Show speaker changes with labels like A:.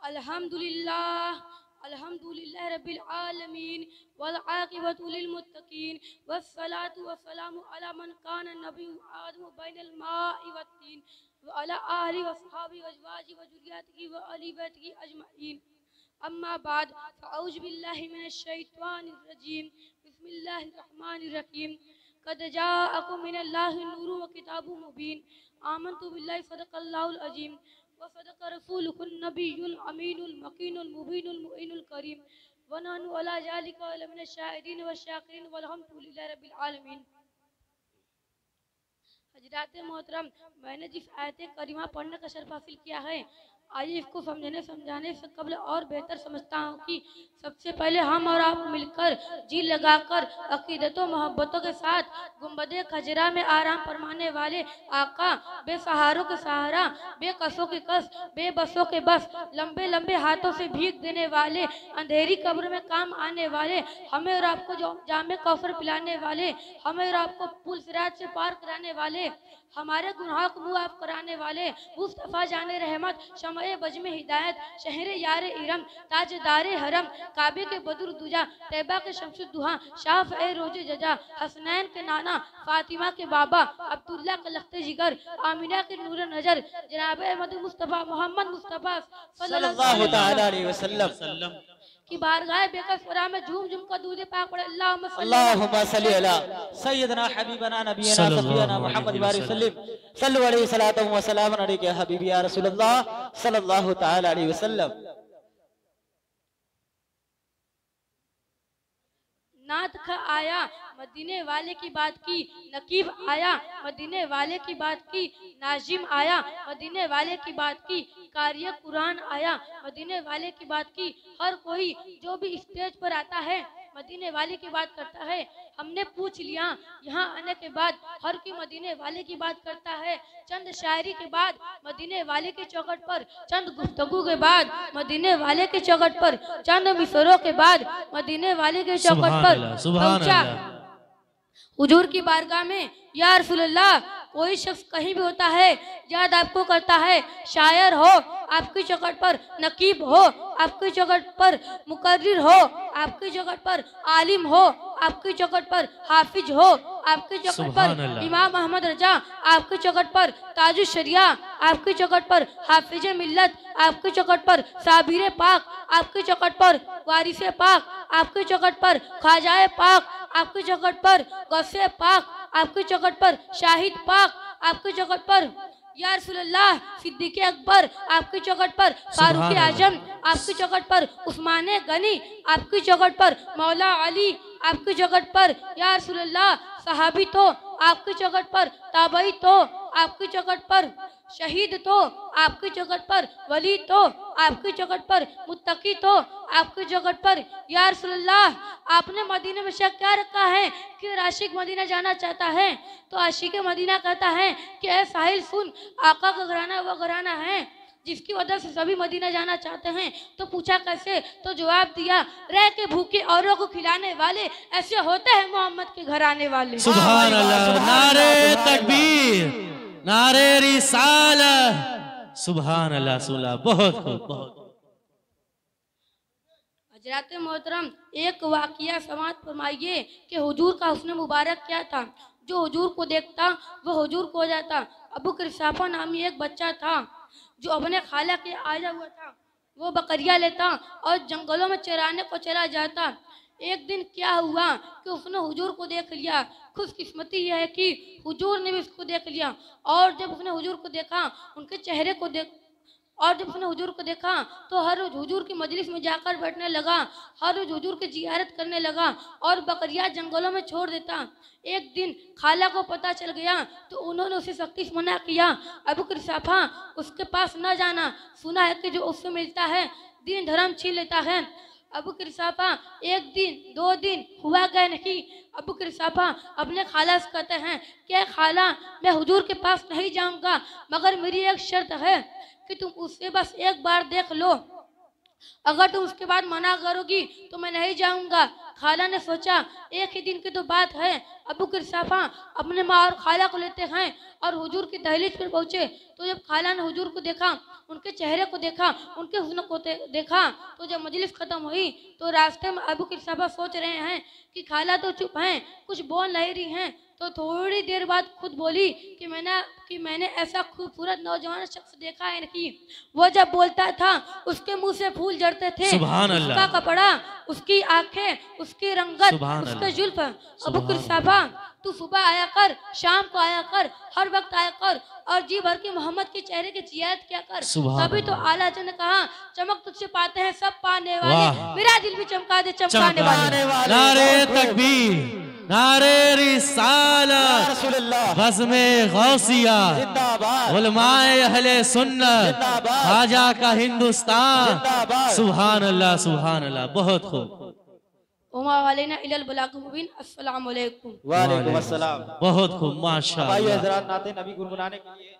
A: अल्हम्दुलिल्लाह रब्बिल आलमीन वल आक़िबतु लिल मुत्तक़ीन वस्सलातु वस्सलामु अला मन कान नबिय्यु आदमु बैनल माइ वत्तीन व अला आलिहि वस्हाबिहि वअज़वाजिहि व ज़ुर्रिय्यतिहि व अहलि बैतिहि अजमईन। अम्मा बाद फ़अऊज़ु बिल्लाहि मिनश शैतानिर रजीम। बिस्मिल्लाहिर रहमानिर रहीम। क़द जाअकुम मिनल्लाहि नूरुन व किताबुम मुबीन। आमन्तु बिल्लाहि सदक़ल्लाहुल अज़ीम व सदक़ रसूलुहुन नबियुल अमीनुल मकीनुल मुबीनुल मुइनुल करीम व नहनु अला ज़ालिका लमिनश शाहिदीन व शाकिरीन वल्हम्दुलिल्लाहि रब्बिल आलमीन। हज़रात मोहतरम, मैंने जिस आयत करीमा पढ़ने का शर्फ हासिल किया है, आइए इसको समझाने से कबल और बेहतर समझता हूँ कि सबसे पहले हम और आप मिलकर जी लगाकर अकीदतों मोहब्बतों के साथ गुंबदे खजरा में आराम फरमाने वाले आका, बेसहारों के सहारा, बेकसों के कस, बेबसों के बस, लंबे लंबे हाथों से भीख देने वाले, अंधेरी कब्र में काम आने वाले, हमें और आपको जामे कौसर पिलाने वाले, हमें और आपको पुल सिराज से पार कराने वाले, हमारे गुनाहों को मुआफ कराने वाले मुस्तफा जाने रहमत, शमए बजमे हिदायत, शहर यार इरम, ताजदारे हरम, काबे के बदर दुजा, तैबा के शमशुद दुहा, शाफ ए रोजे जजा, हसनैन के नाना, फातिमा के बाबा, अब्दुल्ला के लख्ते जिगर, आमिना के नूर नजर, जनाब अहमद मुस्तफा मोहम्मद मुस्तफा सल्लल्लाहु अलैहि वसल्लम की बारगाह बेकसरा में झूम झूम कर दूध पाक पड़े। अल्लाहुम्मा सल्ली अला सय्यदना हबीबना नबीना सफियाना मुहम्मद सल्लल्लाहु अलैहि सलातु व सलाम अलैका हबीबी या रसूलुल्लाह सल्लल्लाहु तआला अलैहि वसल्लम। नात खा आया मदीने वाले की बात की, नकीब आया मदीने वाले की बात की, नाजिम आया मदीने वाले की बात की, कारिया कुरान आया मदीने वाले की बात की। हर कोई जो भी स्टेज पर आता है मदीने वाले की बात करता है। हमने पूछ लिया, यहाँ आने के बाद हर कोई मदीने वाले की बात करता है। चंद शायरी के बाद मदीने वाले की चौखट पर, चंद गुफ्तगू के बाद मदीने वाले की चौखट पर, चंद मिसरों के बाद मदीने वाले की चौखट पर पहुंचा हुजूर की बारगाह में। या रसूलल्लाह, कोई शख्स कहीं भी होता है, याद आपको करता है, शायर हो आपकी चौखट पर, नकीब हो आपकी चौखट पर, मुकर्रिर हो आपकी चौखट पर, आलिम हो आपकी चौखट पर, हाफिज हो आपकी चौखट पर, इमाम अहमद रजा आपकी चौखट पर, ताजुल शरिया आपकी चौखट पर, हाफिज मिल्लत आपकी चौखट पर, साबिर पाक आपकी चौखट पर, वारिसे पाक आपकी चौखट पर, ख्वाजाए पाक आपकी चौखट पर, गौसे पाक आपकी चौखट पर, शाहिद पाक आपकी चौखट पर, या रसूलल्लाह सिद्दीक़ अकबर आपकी चौखट पर, फारूक आजम आपकी चौखट पर, उस्मान गनी आपकी चौखट पर, मौला अली आपकी चौखट पर, या रसूलल्लाह सहाबी तो आपकी चौखट पर, ताबई तो आपकी चौखट पर, शहीद तो आपकी चौखट पर, वली तो आपकी चौखट पर, मुत्तकी तो आपकी चौखट पर। या रसूलल्लाह, आपने मदीने में शक क्या रखा है कि आशिक मदीना जाना चाहता है? तो आशिक मदीना कहता है कि ऐ साहिल सुन, आका का घराना वो घराना है जिसकी वजह से सभी मदीना जाना चाहते हैं। तो पूछा कैसे? तो जवाब दिया, रह के भूखे औरों को खिलाने वाले ऐसे होते हैं मोहम्मद के घर आने वाले।
B: सुभान अल्लाह, नारे तकबीर, नारे रिसालत, सुभान अल्लाह, सुला, बहुत खूब, बहुत।
A: हजरात मोहतरम, एक वाकिया समाअत फरमाइए कि हुजूर का हुस्न मुबारक क्या था। जो हुजूर को देखता वो हुजूर को हो जाता। अबू किरसाफा नामी एक बच्चा था जो अपने खाला के आया हुआ था। वो बकरियां लेता और जंगलों में चराने को चला जाता। एक दिन क्या हुआ कि उसने हुजूर को देख लिया। खुशकिस्मती यह है कि हुजूर ने भी उसको देख लिया। और जब उसने हुजूर को देखा, उनके चेहरे को देखा तो हर रोज हुजूर की मजलिस में जाकर बैठने लगा, हर रोज हुजूर की जियारत करने लगा और बकरियां जंगलों में छोड़ देता। एक दिन खाला को पता चल गया तो उन्होंने उसे सख्ती से मना किया, अबू किरसाफा उसके पास न जाना, सुना है कि जो उससे मिलता है दीन धर्म छीन लेता है। अबू किरसाफा एक दिन दो दिन हुआ गए नहीं। अबू किरसाफा अपने खाला से कहते हैं कि खाला, मैं हुजूर के पास नहीं जाऊंगा, मगर मेरी एक शर्त है कि तुम उससे बस एक बार देख लो। अगर तुम उसके बाद मना करोगी तो मैं नहीं जाऊंगा। खाला ने सोचा एक ही दिन की तो बात है। अबू किरसाफा अपने माँ और खाला को लेते हैं और हुजूर की दहलीज पर पहुंचे। तो जब खाला ने हुजूर को देखा, उनके चेहरे को देखा, उनके हुस्न को देखा, तो जब मजलिस खत्म हुई तो रास्ते में अबू किरसाफा सोच रहे हैं कि खाला तो चुप हैं, कुछ बोल नहीं रही हैं। तो थोड़ी देर बाद खुद बोली कि मैंने ऐसा खूबसूरत नौजवान शख्स देखा है नहीं। वो जब बोलता था उसके मुंह से फूल झड़ते थे।
B: सुभान अल्लाह।
A: उसका कपड़ा, उसकी आंखें, उसकी रंगत,
B: सुभान
A: उसके
B: अल्लाह।
A: जुल्फ। अबू
B: सुभान
A: किरसाफा तू सुबह आया कर, शाम को आया कर, हर वक्त आया कर और जी भर के मोहम्मद के चेहरे की जियारत क्या कर।
B: सुभान
A: तभी तो
B: अल्लाह।
A: आला ने कहा चमक तुझसे पाते हैं सब पाने
B: वाह।
A: वाले, मेरा दिल भी चमका दे चमकाने वाले।
B: नारे तकबीर, नारे रिसालत,
C: रसूलुल्लाह
B: बज़्मे गौसिया,
C: जिंदाबाद,
B: उलमाए अहले सुन्नत,
C: जिंदाबाद,
B: खाजा का हिंदुस्तान।
C: जिंदाबाद।
B: सुभान अल्लाह, सुभान अल्लाह। बहुत खूब।
A: उमा वालेना इलल बलागुल मुबीन। अस्सलाम वालेकुम।
C: वालेकुम अस्सलाम।
B: बहुत खूब, माशाअल्लाह।
C: भाई हजरात नाते नबी गुनगुनाने के लिए